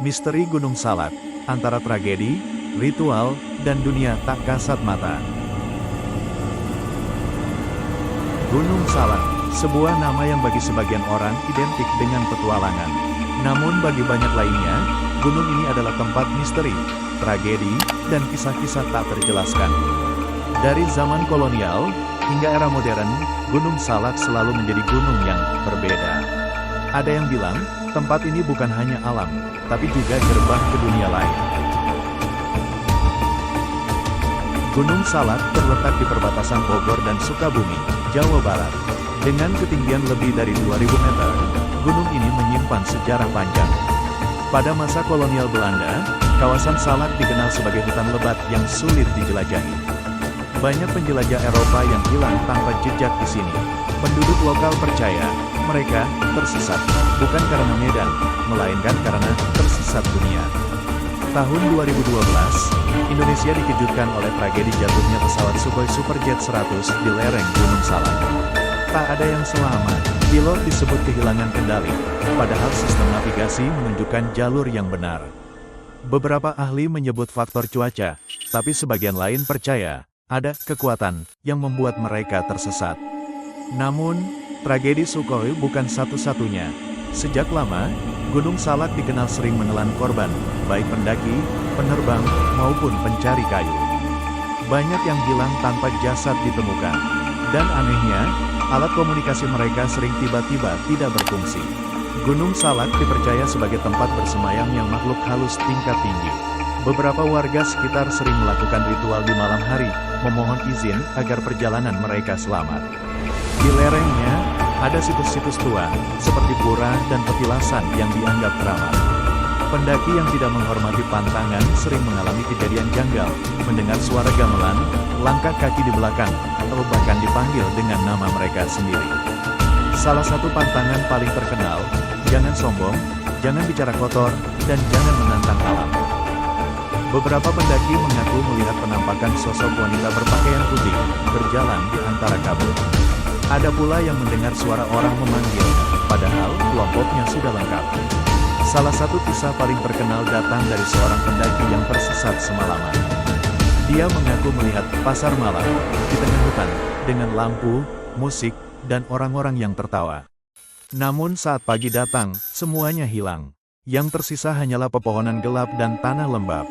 Misteri Gunung Salak, antara tragedi, ritual, dan dunia tak kasat mata. Gunung Salak, sebuah nama yang bagi sebagian orang identik dengan petualangan. Namun bagi banyak lainnya, gunung ini adalah tempat misteri, tragedi, dan kisah-kisah tak terjelaskan. Dari zaman kolonial, hingga era modern, Gunung Salak selalu menjadi gunung yang berbeda. Ada yang bilang, tempat ini bukan hanya alam, tapi juga gerbang ke dunia lain. Gunung Salak terletak di perbatasan Bogor dan Sukabumi, Jawa Barat. Dengan ketinggian lebih dari 2000 meter, gunung ini menyimpan sejarah panjang. Pada masa kolonial Belanda, kawasan Salak dikenal sebagai hutan lebat yang sulit dijelajahi. Banyak penjelajah Eropa yang hilang tanpa jejak di sini. Penduduk lokal percaya, mereka tersesat, bukan karena medan, melainkan karena tersesat dunia. Tahun 2012, Indonesia dikejutkan oleh tragedi jatuhnya pesawat Sukhoi Superjet 100 di lereng Gunung Salak. Tak ada yang selamat, pilot disebut kehilangan kendali, padahal sistem navigasi menunjukkan jalur yang benar. Beberapa ahli menyebut faktor cuaca, tapi sebagian lain percaya, ada kekuatan yang membuat mereka tersesat. Namun, tragedi Sukhoi bukan satu-satunya. Sejak lama, Gunung Salak dikenal sering menelan korban, baik pendaki, penerbang, maupun pencari kayu. Banyak yang hilang tanpa jasad ditemukan. Dan anehnya, alat komunikasi mereka sering tiba-tiba tidak berfungsi. Gunung Salak dipercaya sebagai tempat bersemayamnya makhluk halus tingkat tinggi. Beberapa warga sekitar sering melakukan ritual di malam hari, memohon izin agar perjalanan mereka selamat. Di lerengnya, ada situs-situs tua, seperti pura dan petilasan yang dianggap keramat. Pendaki yang tidak menghormati pantangan sering mengalami kejadian janggal, mendengar suara gamelan, langkah kaki di belakang, atau bahkan dipanggil dengan nama mereka sendiri. Salah satu pantangan paling terkenal, jangan sombong, jangan bicara kotor, dan jangan menantang alam. Beberapa pendaki mengaku melihat penampakan sosok wanita berpakaian putih, berjalan di antara kabut. Ada pula yang mendengar suara orang memanggil, padahal kelompoknya sudah lengkap. Salah satu kisah paling terkenal datang dari seorang pendaki yang tersesat semalaman. Dia mengaku melihat pasar malam di tengah hutan, dengan lampu, musik, dan orang-orang yang tertawa. Namun saat pagi datang, semuanya hilang. Yang tersisa hanyalah pepohonan gelap dan tanah lembab.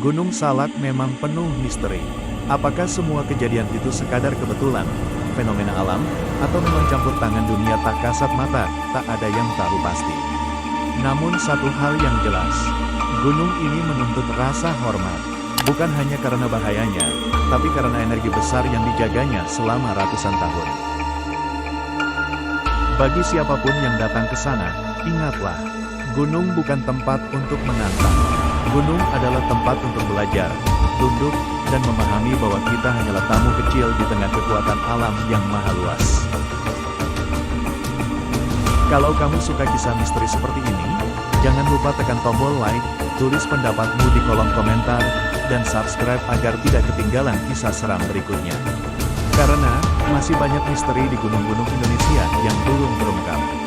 Gunung Salak memang penuh misteri. Apakah semua kejadian itu sekadar kebetulan, fenomena alam, atau memang campur tangan dunia tak kasat mata? Tak ada yang tahu pasti. Namun satu hal yang jelas, gunung ini menuntut rasa hormat. Bukan hanya karena bahayanya, tapi karena energi besar yang dijaganya selama ratusan tahun. Bagi siapapun yang datang ke sana, ingatlah, gunung bukan tempat untuk menantang. Gunung adalah tempat untuk belajar, tunduk, dan memahami bahwa kita hanyalah tamu kecil di tengah kekuatan alam yang maha luas. Kalau kamu suka kisah misteri seperti ini, jangan lupa tekan tombol like, tulis pendapatmu di kolom komentar, dan subscribe agar tidak ketinggalan kisah seram berikutnya. Karena, masih banyak misteri di gunung-gunung Indonesia yang belum terungkap.